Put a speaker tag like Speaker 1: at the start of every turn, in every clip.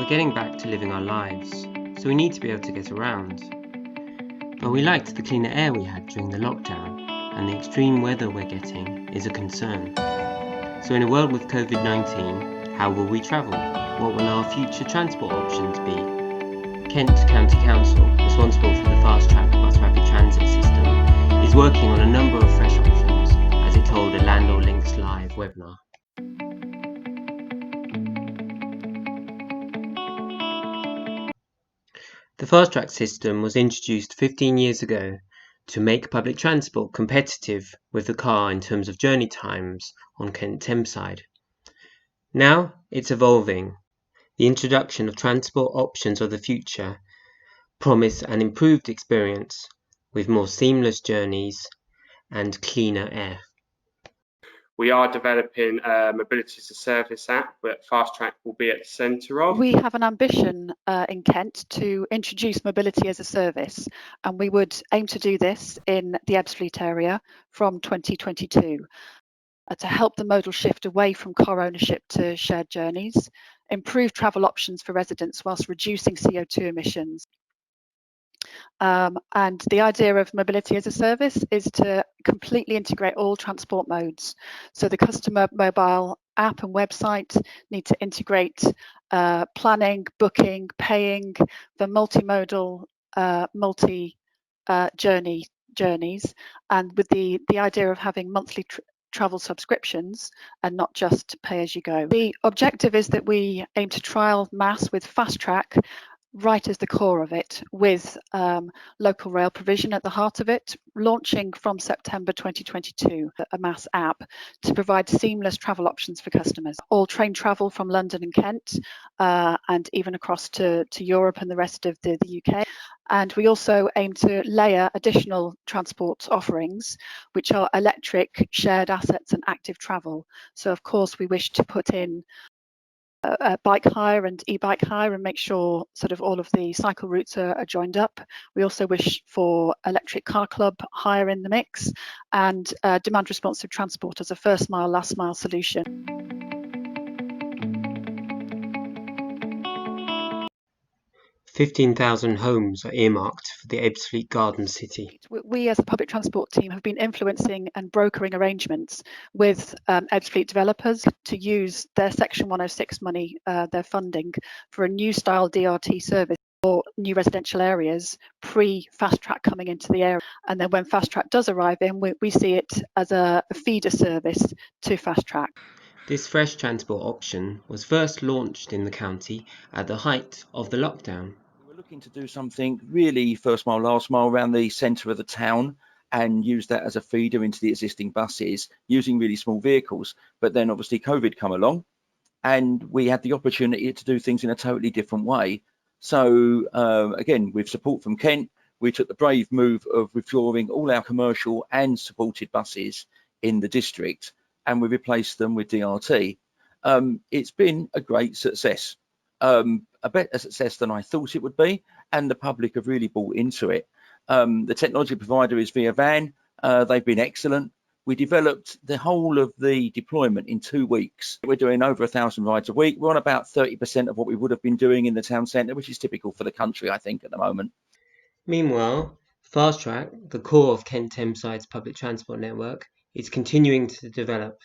Speaker 1: We're getting back to living our lives, so we need to be able to get around. But we liked the cleaner air we had during the lockdown, and the extreme weather we're getting is a concern. So in a world with COVID-19, how will we travel? What will our future transport options be? Kent County Council, responsible for the fast-track bus rapid transit system, is working on a number of fresh options, as it told a Landor Links Live webinar. The fast-track system was introduced 15 years ago to make public transport competitive with the car in terms of journey times on Kent Thameside. Now it's evolving. The introduction of transport options of the future promise an improved experience with more seamless journeys and cleaner air.
Speaker 2: We are developing a mobility as a service app that Fast Track will be at the centre of.
Speaker 3: We have an ambition in Kent to introduce mobility as a service, and we would aim to do this in the Ebbsfleet area from 2022 to help the modal shift away from car ownership to shared journeys, improve travel options for residents whilst reducing CO2 emissions. And the idea of mobility as a service is to completely integrate all transport modes. So the customer mobile app and website need to integrate planning, booking, paying, the multimodal, journeys, and with the idea of having monthly travel subscriptions and not just pay as you go. The objective is that we aim to trial mass with Fast Track right as the core of it, with local rail provision at the heart of it, launching from September 2022, a mass app to provide seamless travel options for customers. All train travel from London and Kent, and even across to Europe and the rest of the UK. And we also aim to layer additional transport offerings, which are electric, shared assets and active travel. So of course we wish to put in bike hire and e-bike hire and make sure sort of all of the cycle routes are joined up. We also wish for electric car club hire in the mix, and demand responsive transport as a first mile, last mile solution.
Speaker 1: 15,000 homes are earmarked for the Ebbsfleet Garden City.
Speaker 3: We as a public transport team have been influencing and brokering arrangements with Ebbsfleet developers to use their Section 106 money, their funding, for a new style DRT service for new residential areas pre-Fast Track coming into the area. And then when Fast Track does arrive in, we see it as a feeder service to Fast Track.
Speaker 1: This fresh transport option was first launched in the county at the height of the lockdown.
Speaker 4: We're looking to do something really first mile, last mile around the centre of the town and use that as a feeder into the existing buses using really small vehicles. But then obviously COVID come along and we had the opportunity to do things in a totally different way. So again, with support from Kent, we took the brave move of withdrawing all our commercial and supported buses in the district, and we replaced them with DRT. It's been a great success. A better success than I thought it would be, and the public have really bought into it. The technology provider is Via Van. They've been excellent. We developed the whole of the deployment in 2 weeks. We're doing over 1,000 rides a week. We're on about 30% of what we would have been doing in the town centre, which is typical for the country, I think, at the moment.
Speaker 1: Meanwhile, Fast Track, the core of Kent Thameside's public transport network, is continuing to develop.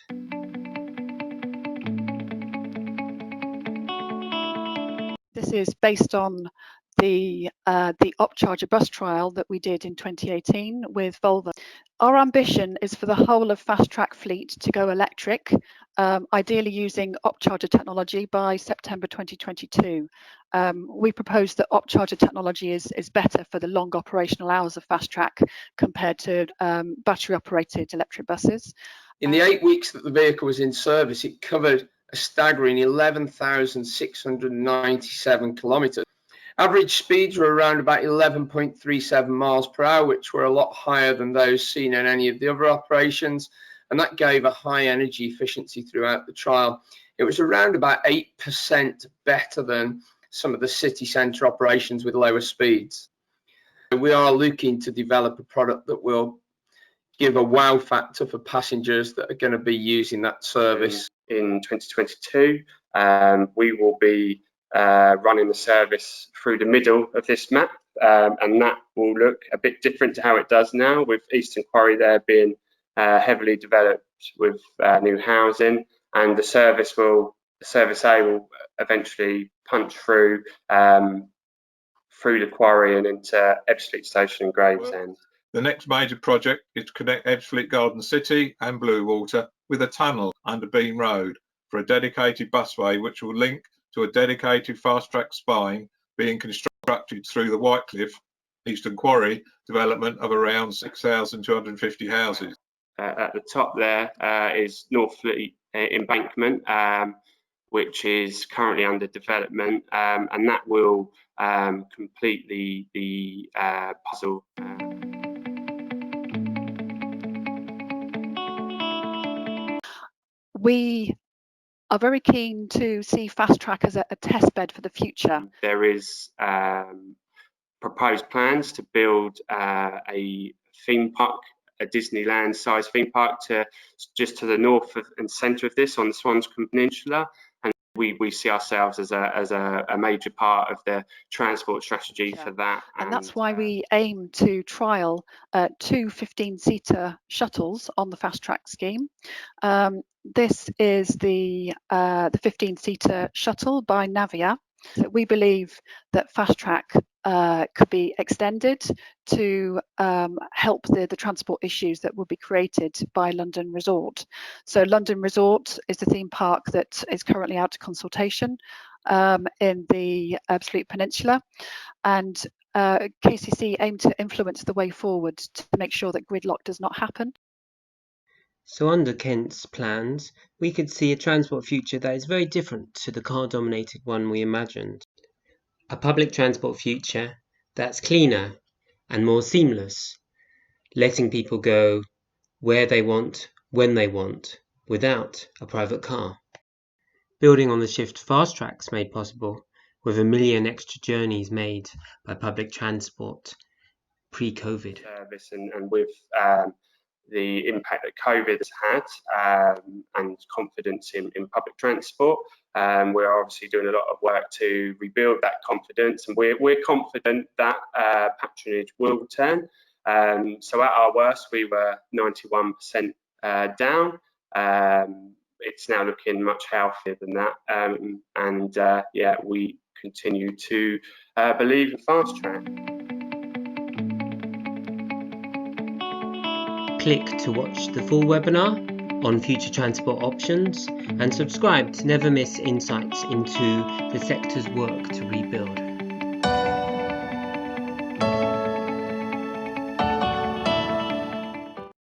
Speaker 3: This is based on the Opcharger bus trial that we did in 2018 with Volvo. Our ambition is for the whole of Fast Track fleet to go electric, ideally using Opcharger technology by September 2022. We propose that Opcharger technology is better for the long operational hours of Fast Track compared to battery operated electric buses.
Speaker 5: In the 8 weeks that the vehicle was in service, it covered a staggering 11,697 kilometres. Average speeds were around about 11.37 miles per hour, which were a lot higher than those seen in any of the other operations, and that gave a high energy efficiency throughout the trial. It was around about 8% better than some of the city centre operations with lower speeds. We are looking to develop a product that will give a wow factor for passengers that are going to be using that service.
Speaker 2: In 2022, we will be running the service through the middle of this map, and that will look a bit different to how it does now, with Eastern Quarry there being heavily developed with new housing, and the service A will eventually punch through the quarry and into Ebbsfleet Station and Gravesend.
Speaker 6: The next major project is to connect Ebbsfleet Garden City and Bluewater with a tunnel under Beam Road for a dedicated busway, which will link to a dedicated fast-track spine being constructed through the Whitecliff Eastern Quarry development of around 6,250 houses.
Speaker 2: At the top there is Northfleet Embankment, which is currently under development, and that will complete the puzzle.
Speaker 3: We are very keen to see Fast Track as a test bed for the future.
Speaker 2: There is proposed plans to build a theme park, a Disneyland-sized theme park, just to the north and centre of this on the Swans Peninsula, and we see ourselves as a major part of the transport strategy for that.
Speaker 3: And that's why we aim to trial 2 15-seater shuttles on the Fast Track scheme. This is the 15-seater shuttle by Navia. So we believe that Fast Track could be extended to help the transport issues that will be created by London Resort. So London Resort is the theme park that is currently out to consultation in the Ebbsfleet Peninsula, and KCC aim to influence the way forward to make sure that gridlock does not happen.
Speaker 1: So under Kent's plans, we could see a transport future that is very different to the car-dominated one we imagined. A public transport future that's cleaner and more seamless, letting people go where they want, when they want, without a private car. Building on the shift Fast Track's made possible, with 1 million extra journeys made by public transport pre-COVID.
Speaker 2: Service and with the impact that COVID has had and confidence in public transport. We're obviously doing a lot of work to rebuild that confidence, and we're confident that patronage will return. So at our worst, we were 91% down. It's now looking much healthier than that, yeah, we continue to believe in Fast Track.
Speaker 1: Click to watch the full webinar on future transport options and subscribe to never miss insights into the sector's work to rebuild.